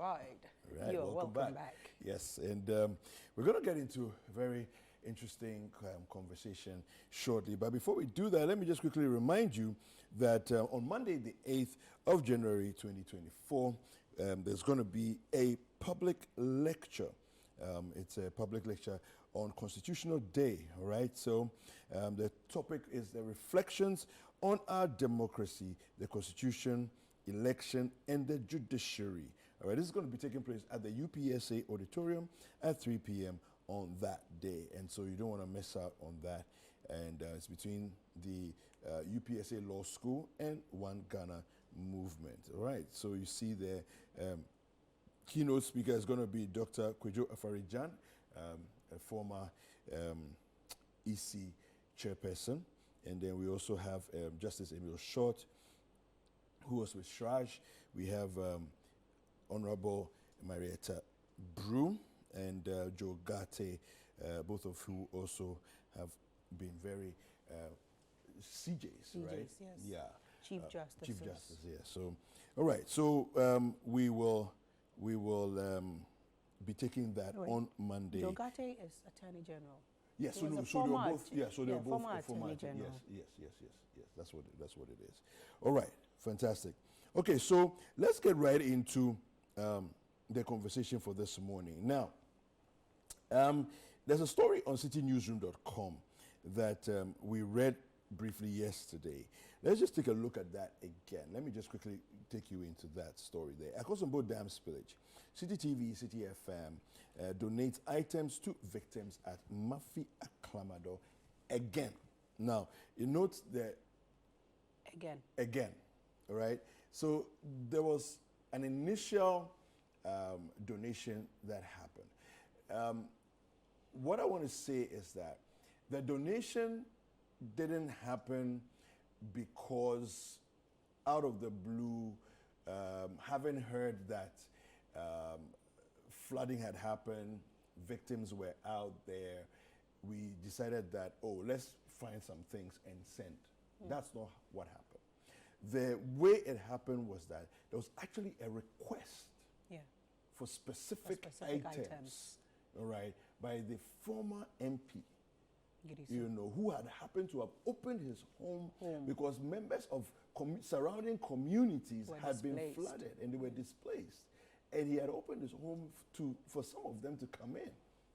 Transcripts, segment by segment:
right. Right. You're welcome back. Yes, and we're going to get into a very interesting conversation shortly. But before we do that, let me just quickly remind you that on Monday, the 8th of January 2024, there's going to be a public lecture. It's a public lecture on Constitutional Day, all right? So the topic is the reflections on our democracy, the Constitution, election, and the judiciary. All right, this is going to be taking place at the UPSA Auditorium at 3 p.m. on that day. And so you don't want to miss out on that. And it's between the UPSA Law School and One Ghana Movement. All right, so you see there, keynote speaker is going to be Dr. Kwejo Afarijan, a former EC chairperson. And then we also have Justice Emil Short, who was with Shraj. We have Honorable Marietta Broom and Joe Gate, both of who also have been very CJs, right? Yes. Yeah. Chief Justice. Chief Justice, yeah. So, all right. So we will be taking that on Monday. Joe Gate is Attorney General. Yes, so, no, so they were both. Yeah, so they were both former Attorney General. Yes. That's what it is. All right, fantastic. Okay, so let's get right into the conversation for this morning. Now, there's a story on CitiNewsroom.com that we read briefly yesterday. Let's just take a look at that again. Let me just quickly take you into that story there. Akosombo Dam spillage. Citi TV, Citi FM donates items to victims at Mafi Aklamador again. Now, you note that again, all right? So there was an initial donation that happened. What I want to say is that the donation didn't happen because out of the blue, having heard that flooding had happened, victims were out there, we decided that, oh, let's find some things and send. That's not what happened. The way it happened was that there was actually a request for specific items, all right, by the former MP, you know, who had happened to have opened his home because members of surrounding communities had been flooded and they were displaced. And he had opened his home for some of them to come in,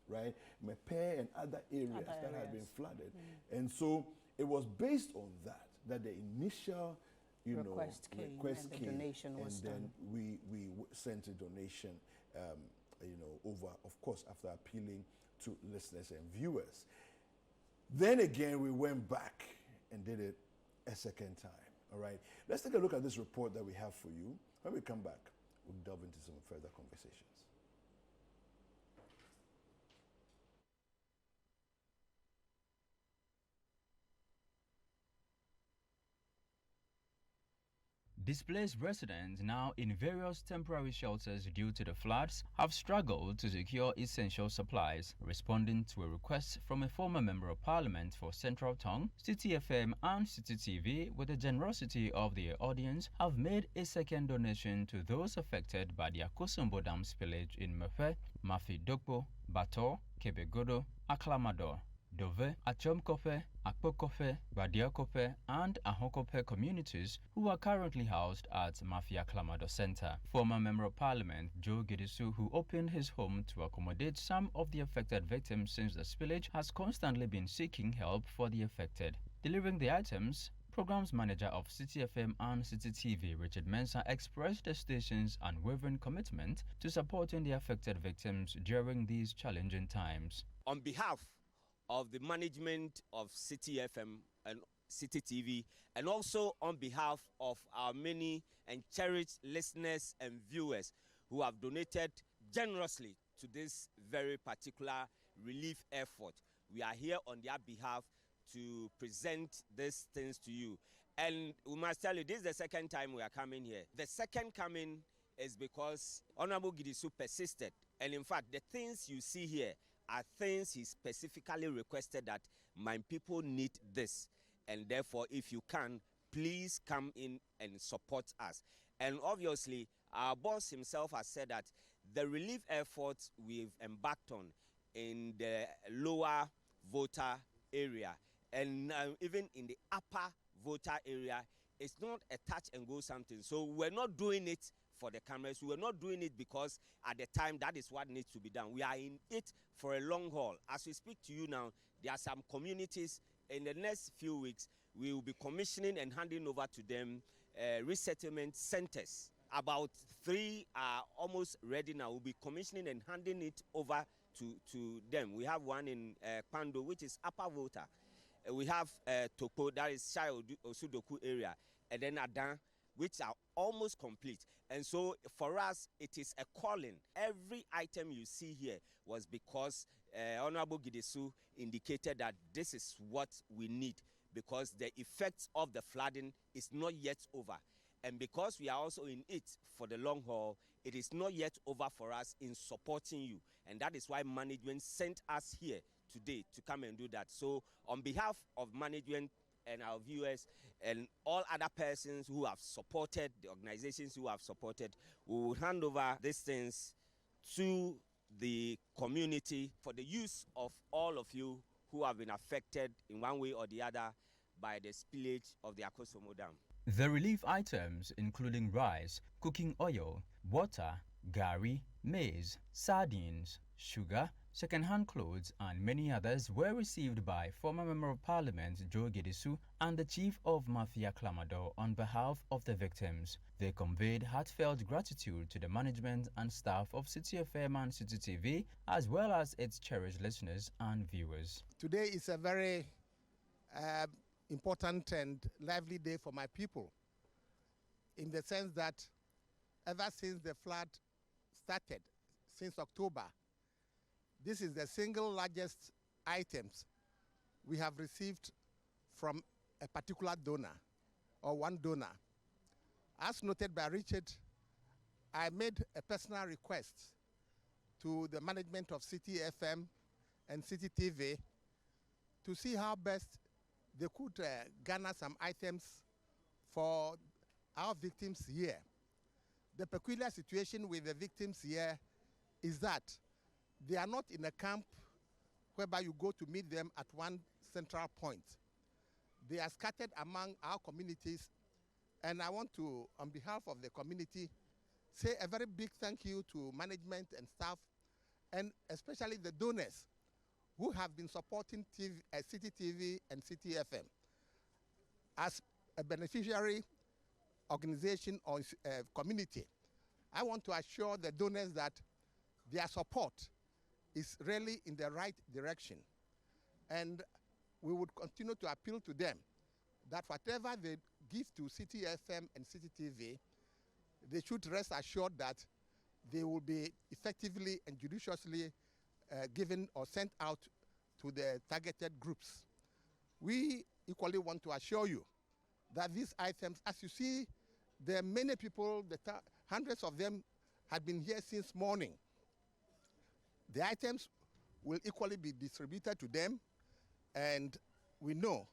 right? Mepe and other areas that had been flooded. And so it was based on that the initial request came, and the donation was done. And then we sent a donation, over, of course, after appealing to listeners and viewers. Then again, we went back and did it a second time, all right? Let's take a look at this report that we have for you. When we come back, we'll delve into some further conversations. Displaced residents now in various temporary shelters due to the floods have struggled to secure essential supplies. Responding to a request from a former member of parliament for Central Tongue, Citi FM and Citi TV, with the generosity of their audience, have made a second donation to those affected by the Akosombo Dam spillage in Mepe, Mafi Dokpo, Bator, Kebegodo, Aklamador, Dove, Achomkope, Akpokope, Badiakope, and Ahokope communities who are currently housed at Mafi Aklamador Center. Former Member of Parliament Joe Gidisu, who opened his home to accommodate some of the affected victims since the spillage, has constantly been seeking help for the affected. Delivering the items, Programs Manager of Citi FM and Citi TV, Richard Mensah, expressed the station's unwavering commitment to supporting the affected victims during these challenging times. On behalf of the management of Citi FM and Citi TV, and also on behalf of our many and cherished listeners and viewers who have donated generously to this very particular relief effort, we are here on their behalf to present these things to you. And we must tell you, this is the second time we are coming here. The second coming is because Honorable Gidisu persisted. And in fact, the things you see here are things he specifically requested that my people need this. And therefore, if you can, please come in and support us. And obviously, Our boss himself has said that the relief efforts we've embarked on in the lower Volta area and even in the upper Volta area, it's not a touch and go something. So we're not doing it for the cameras. We're not doing it because at the time that is what needs to be done. We are in it for a long haul. As we speak to you now, there are some communities in the next few weeks, we will be commissioning and handing over to them resettlement centers. About 3 are almost ready now. We'll be commissioning and handing it over to them. We have one in Pando, which is Upper Volta. We have Toko, that is Shai Osudoku area, and then Adan, which are almost complete. And so for us, it is a calling. Every item you see here was because Honorable Gidesu indicated that this is what we need, because the effects of the flooding is not yet over. And because we are also in it for the long haul, it is not yet over for us in supporting you. And that is why management sent us here today to come and do that. So on behalf of management and our viewers and all other persons who have supported, the organizations who have supported, we will hand over these things to the community for the use of all of you who have been affected in one way or the other by the spillage of the Akosombo Dam. The relief items, including rice, cooking oil, water, gari, maize, sardines, sugar, second-hand clothes, and many others were received by former Member of Parliament Joe Gidesu and the Chief of Mafi Aklamador on behalf of the victims. They conveyed heartfelt gratitude to the management and staff of Citi FM and Citi TV, as well as its cherished listeners and viewers. Today is a very important and lively day for my people, in the sense that ever since the flood started, since October, this is the single largest items we have received from a particular donor or one donor. As noted by Richard, I made a personal request to the management of Citi FM and Citi TV to see how best they could garner some items for our victims here. The peculiar situation with the victims here is that they are not in a camp whereby you go to meet them at one central point. They are scattered among our communities, and I want to, on behalf of the community, say a very big thank you to management and staff, and especially the donors who have been supporting Citi TV and Citi FM. As a beneficiary organization or community, I want to assure the donors that their support is really in the right direction. And we would continue to appeal to them that whatever they give to Citi FM and Citi TV, they should rest assured that they will be effectively and judiciously given or sent out to the targeted groups. We equally want to assure you that these items, as you see, there are many people, hundreds of them had been here since morning. The items will equally be distributed to them, and we know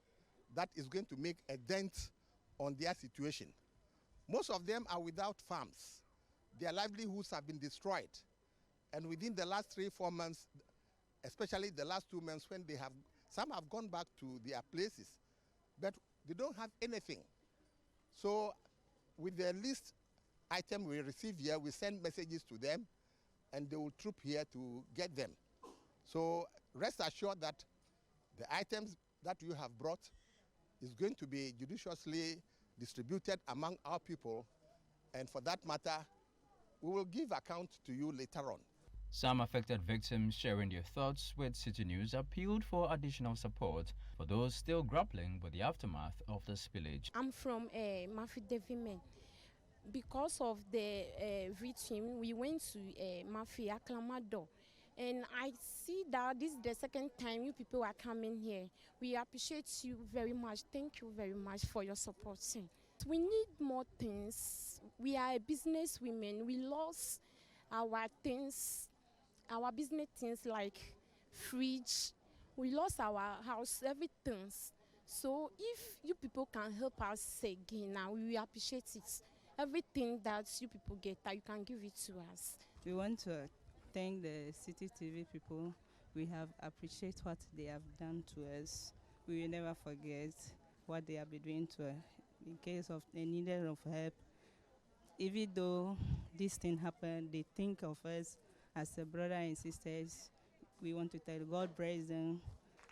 that is going to make a dent on their situation. Most of them are without farms. Their livelihoods have been destroyed. And within the last 3-4 months, especially the last 2 months, when some have gone back to their places, but they don't have anything. So with the least item we receive here, we send messages to them, and they will troop here to get them. So rest assured that the items that you have brought is going to be judiciously distributed among our people, and for that matter, we will give account to you later on. Some affected victims sharing their thoughts with Citi News appealed for additional support for those still grappling with the aftermath of the spillage. I'm from Mafi Aklamador. Because of the victim, we went to Mafi Aklamador. And I see that this is the second time you people are coming here. We appreciate you very much. Thank you very much for your support. We need more things. We are business women. We lost our things, our business things like fridge. We lost our house, everything. So if you people can help us again now, we will appreciate it. everything that you people get, that you can give it to us. We want to thank the Citi TV people. We have appreciated what they have done to us. We will never forget what they have been doing to us in case of the needed of help. Even though this thing happened, they think of us as a brother and sisters. We want to tell God bless them.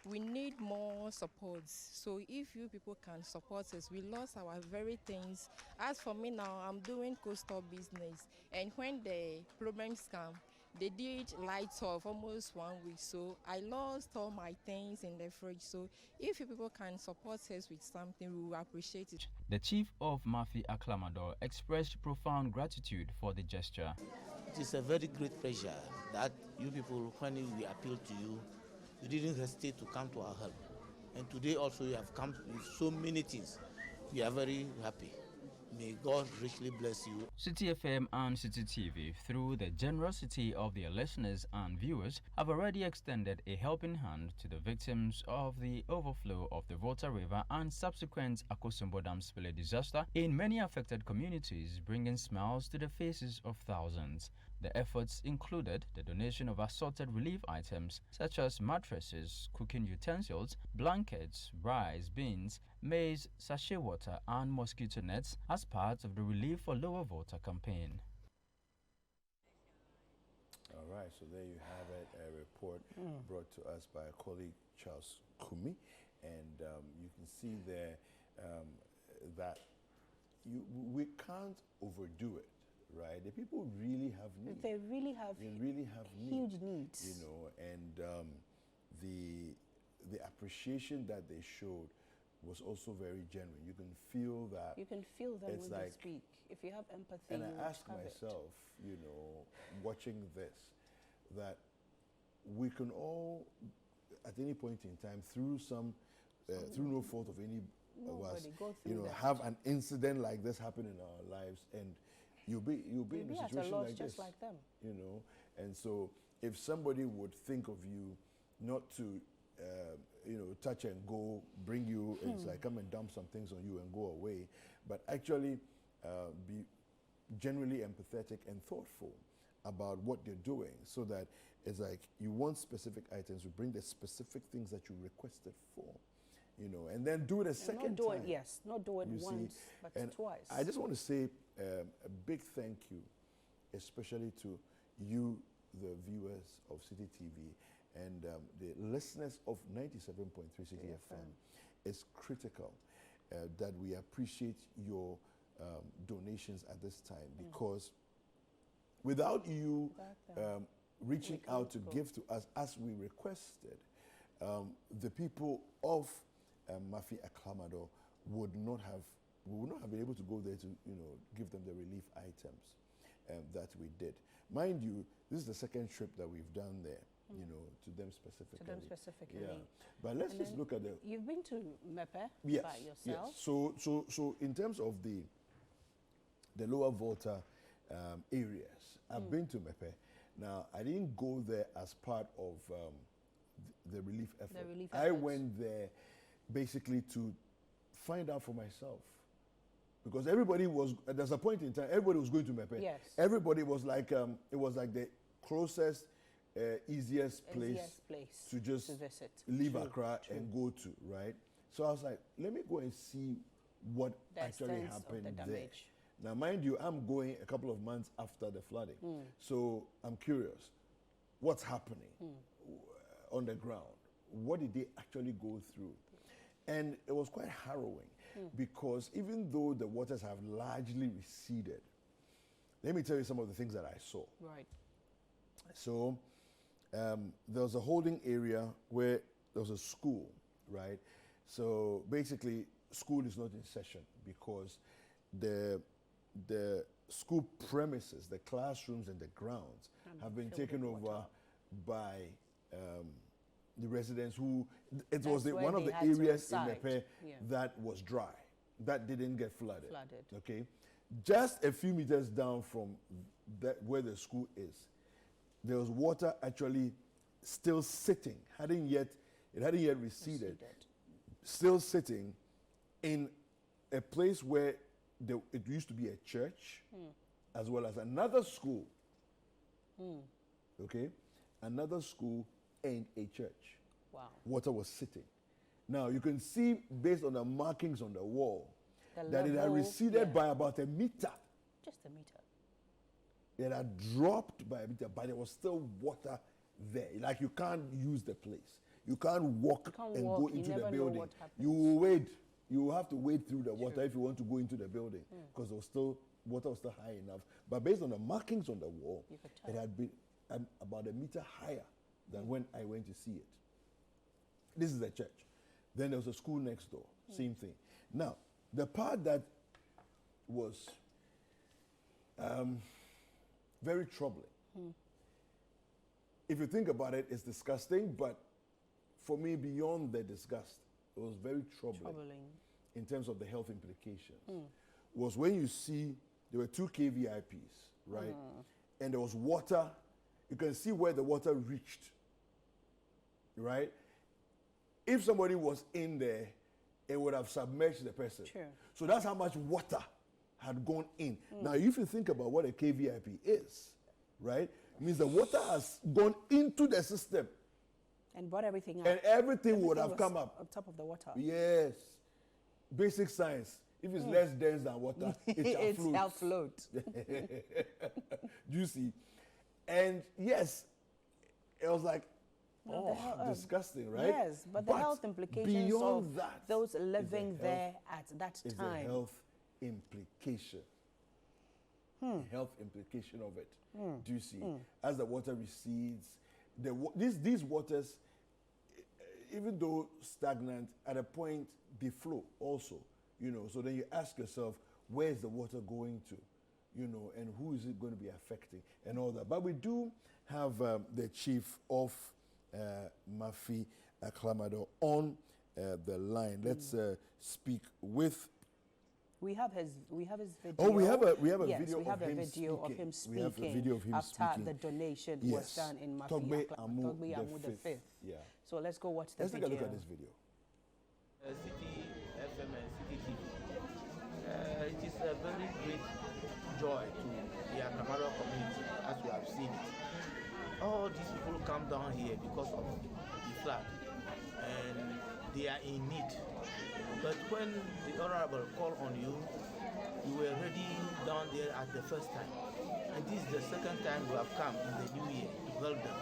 We need more support. So if you people can support us, we lost our very things. As for me now, I'm doing coastal business. And when the problems come, they did lights off almost 1 week. So I lost all my things in the fridge. So if you people can support us with something, we will appreciate it. The chief of Mafi Aklamador expressed profound gratitude for the gesture. It is a very great pleasure that you people, when we appeal to you, you didn't hesitate to come to our help. And today also you have come with so many things. We are very happy. May God richly bless you. Citi FM and Citi TV, through the generosity of their listeners and viewers, have already extended a helping hand to the victims of the overflow of the Volta River and subsequent Akosombo Dam spillage disaster in many affected communities, bringing smiles to the faces of thousands. The efforts included the donation of assorted relief items such as mattresses, cooking utensils, blankets, rice, beans, maize, sachet water, and mosquito nets as part of the Relief for Lower Volta campaign. All right, so there you have it, a report brought to us by a colleague, Charles Kumi, and you can see there that we can't overdo it. Right, the people really have needs. They really have huge needs. You know, and the appreciation that they showed was also very genuine. You can feel that. You can feel them it's when like, they speak. If you have empathy, and you I ask myself, you know, watching this, that we can all, at any point in time, through through no fault of any of us, you know, have an incident like this happen in our lives, and you'll be in a situation like this, like them. You know, and so if somebody would think of you not to, you know, touch and go, bring you, it's like come and dump some things on you and go away, but actually be genuinely empathetic and thoughtful about what they're doing, so that it's like you want specific items, you bring the specific things that you requested for. You know, and then do it a second time. Not do it once, but and twice. I just want to say a big thank you, especially to you, the viewers of Citi TV, and the listeners of 97.3 Citi FM. It's critical that we appreciate your donations at this time, because without you reaching out to give to us as we requested, the people of Mafi Aklamador would not have been able to go there to, you know, give them the relief items that we did. Mind you, this is the second trip that we've done there, you know, to them specifically. Yeah. But let's just look at the. You've been to Mepe by yourself. Yes. So in terms of the lower Volta areas, I've been to Mepe. Now, I didn't go there as part of the relief effort. I went there basically to find out for myself, because everybody was, there's a point in time, everybody was going to Mepe. Yes. Everybody was like, it was like the closest, easiest place to just visit. leave Accra and go to, right? So I was like, let me go and see what actually happened there. Now, mind you, I'm going a couple of months after the flooding. So I'm curious, what's happening on the ground? What did they actually go through? And it was quite harrowing, because even though the waters have largely receded, let me tell you some of the things that I saw. Right. So there was a holding area where there was a school, right? So basically, school is not in session because the school premises, the classrooms and the grounds have been taken over by the residents who, it was one of the areas in Mepe that was dry, that didn't get flooded. Okay, just a few meters down from where the school is, there was water actually still sitting, it hadn't yet receded, still sitting in a place where it used to be a church, as well as another school. Okay, another school and a church. Wow. Water was sitting. Now you can see based on the markings on the wall that it had level, receded by about a meter. Just a meter. It had dropped by a meter, but there was still water there. Like you can't use the place. You can't walk and go into the building. You will wade. You will have to wade through the water if you want to go into the building, because water was still high enough. But based on the markings on the wall, it had been about a meter higher than when I went to see it. This is the church. Then there was a school next door. Same thing. Now, the part that was very troubling. If you think about it, it's disgusting, but for me, beyond the disgust, it was very troubling. In terms of the health implications. Was when you see there were 2 KVIPs, right? And there was water. You can see where the water reached, right? If somebody was in there, it would have submerged the person. Sure. So that's how much water had gone in. Now, if you think about what a KVIP is, right? It means the water has gone into the system. And brought everything up. And everything would have come up. On top of the water. Yes. Basic science. If it's less dense than water, it shall float. Do you see? And yes, it was like, disgusting, right? Yes, but the health implications of that, those living there at that time. Is the health implication. The health implication of it. Do you see? As the water recedes, these waters, even though stagnant, at a point they flow also, So then you ask yourself, where is the water going to, and who is it going to be affecting and all that. But we do have the chief of Mafi Aklamador on the line. Let's speak with. We have his video. Oh, we have a yes, video we have of a him video speaking. of him speaking. We have a video of him after speaking. the donation Yes. was done in Mafi Togbe Aklamador Amu the fifth. Yeah. So let's go watch the Let's video. take a look at this video. Citi FM and Citi TV. It is a very great joy to the Aklamador community, as we have seen it. All these people come down here because of the flood, and they are in need. But when the Honorable called on you, you were already down there at the first time. And this is the second time you have come in the new year to help them.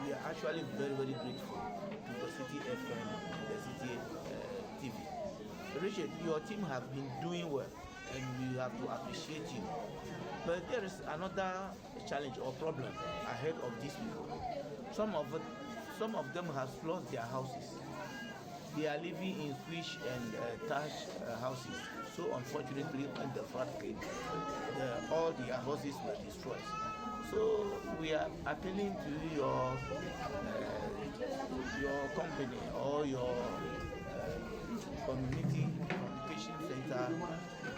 We are actually very, very grateful to the Citi FM and the Citi TV. Richard, your team have been doing well, and we have to appreciate you. But there is another challenge or problem ahead of these people. Some of them have lost their houses. They are living in swish and thatch houses. So unfortunately, when the flood came, all their houses were destroyed. So we are appealing to your company or your community communication center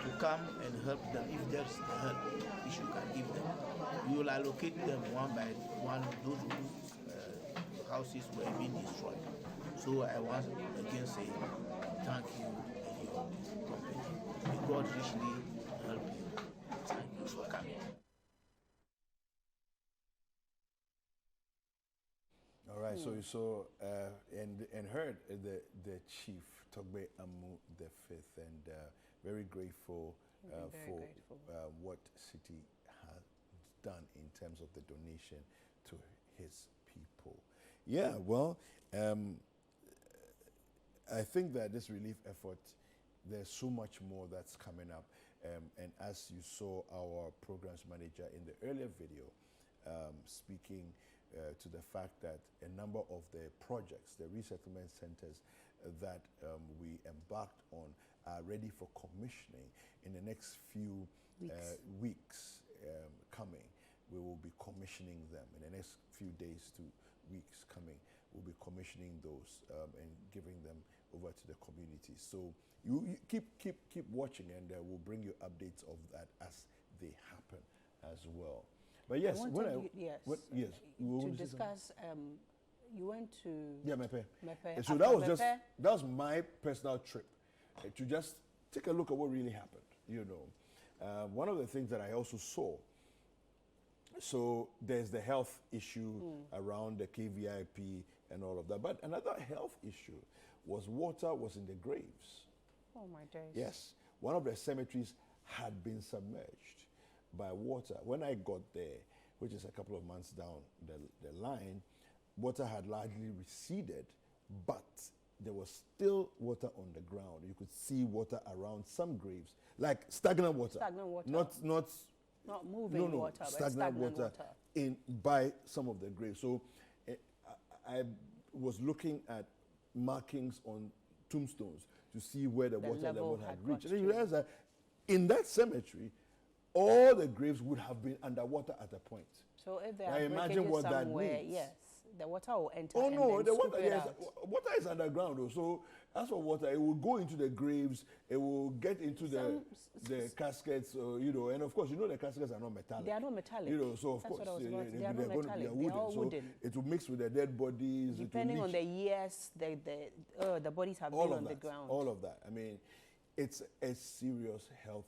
to come and help them. If there's help which you can give them, you will allocate them one by one those houses were being destroyed. So I want again say thank you and your company. May God richly help you. Thank you for coming. All right, so you saw and heard the chief, Togbe Amu the fifth, and very grateful for what Citi has done in terms of the donation to his people. Yeah, well, I think that this relief effort, there's so much more that's coming up. And as you saw our programs manager in the earlier video speaking to the fact that a number of the projects, the resettlement centers that we embarked on are ready for commissioning in the next few weeks coming. We will be commissioning them in the next few days to weeks coming. We'll be commissioning those and giving them over to the community. So you keep watching, and we'll bring you updates of that as they happen as well. But yes, to discuss. You went to Mepe. Mepe. So that was my personal trip to just take a look at what really happened. you know. One of the things that I also saw, so there's the health issue around the KVIP and all of that. But another health issue was water was in the graves. Oh my days. Yes. One of the cemeteries had been submerged by water. When I got there, which is a couple of months down the line, water had largely receded, but there was still water on the ground. You could see water around some graves, like stagnant water. Stagnant water. Not moving water, but stagnant water in by some of the graves. So I was looking at markings on tombstones to see where the water level had reached. And you realize that in that cemetery, all the graves would have been underwater at a point. So if there now are imagine what that somewhere, means. yes, the water will enter. Oh and no, then the water, scoop it yes, out. water is underground though. So as for water, it will go into the graves, it will get into the caskets, you know, and of course, you know the caskets are not metallic. They are not metallic. You know, so of That's course, what I was about to say. They are they're not going to be metallic. They are all wooden. wooden. So it will mix with the dead bodies. Depending on the years, the bodies have been on the ground. All of that. I mean, it's a serious health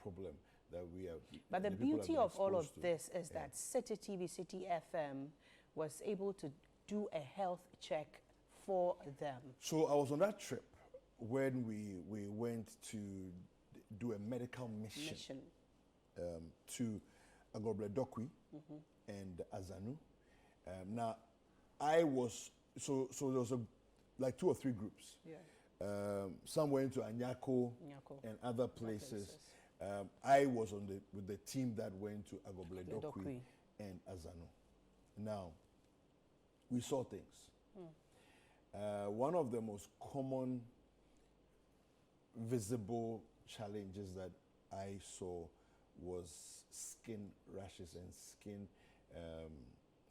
problem that we have. But the beauty of all of this is that Citi TV, Citi FM was able to do a health check for them. So I was on that trip when we went to do a medical mission. To Agobledokwi and Azanu. Now, I was, so there was like 2 or 3 groups. Yeah. Some went to Anyako and other places. I was with the team that went to Agobledokwi and Azanu. Now, we saw things. One of the most common visible challenges that I saw was skin rashes and skin.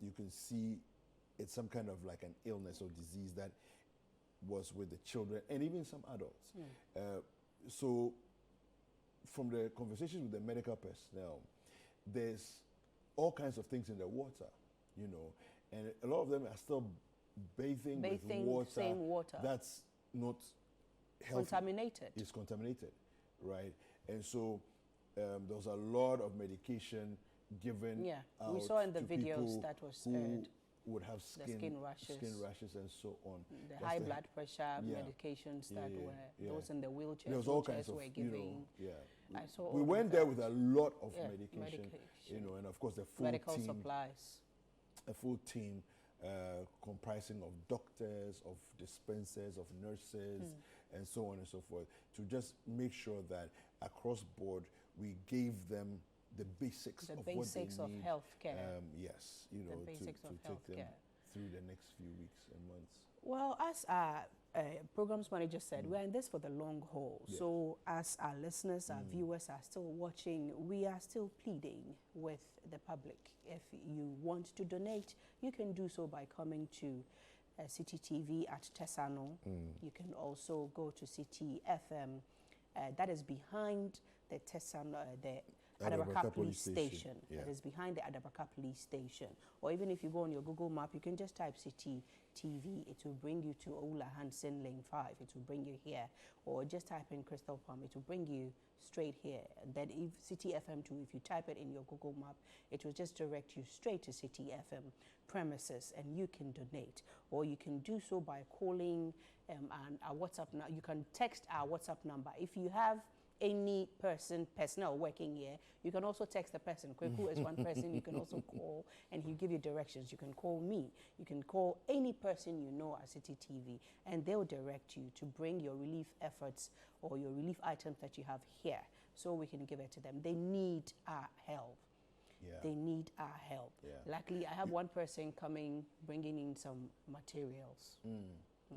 You can see it's some kind of like an illness or disease that was with the children and even some adults. So from the conversations with the medical personnel, there's all kinds of things in the water, you know, and a lot of them are still bathing with water, same water that's not healthy. Contaminated. It's contaminated, right? And so there was a lot of medication given. Yeah, out we saw in the to videos that was aired. Would have skin rashes and so on. The high blood pressure medications that were those in the wheelchairs. There was all kinds of, were giving. I saw. We went there with a lot of medication, you know, and of course the full medical team, supplies. A full team comprising of doctors, of dispensers, of nurses, and so on and so forth, to just make sure that across board we gave them the basics of what they need. of healthcare. Yes, you know, to take them through the next few weeks and months. Well, as our programs manager said, we are in this for the long haul. Yes. So as our listeners, our viewers are still watching, we are still pleading with the public. If you want to donate, you can do so by coming to Citi TV at Tesano. You can also go to Citi FM. That is behind the Tesano, the Adabraka Police Station. That is behind the Adabraka Police Station. Or even if you go on your Google map, you can just type Citi TV. It will bring you to Ola Hansen Lane 5. It will bring you here. Or just type in Crystal Palm. It will bring you straight here. And then if Citi FM 2, if you type it in your Google map, it will just direct you straight to Citi FM premises and you can donate. Or you can do so by calling our WhatsApp. You can text our WhatsApp number. If you have any personnel working here, you can also text the person. Kweku is one person you can also call and he'll give you directions. You can call me. You can call any person you know at Citi TV and they'll direct you to bring your relief efforts or your relief items that you have here so we can give it to them. They need our help. They need our help. Luckily, I have one person coming, bringing in some materials.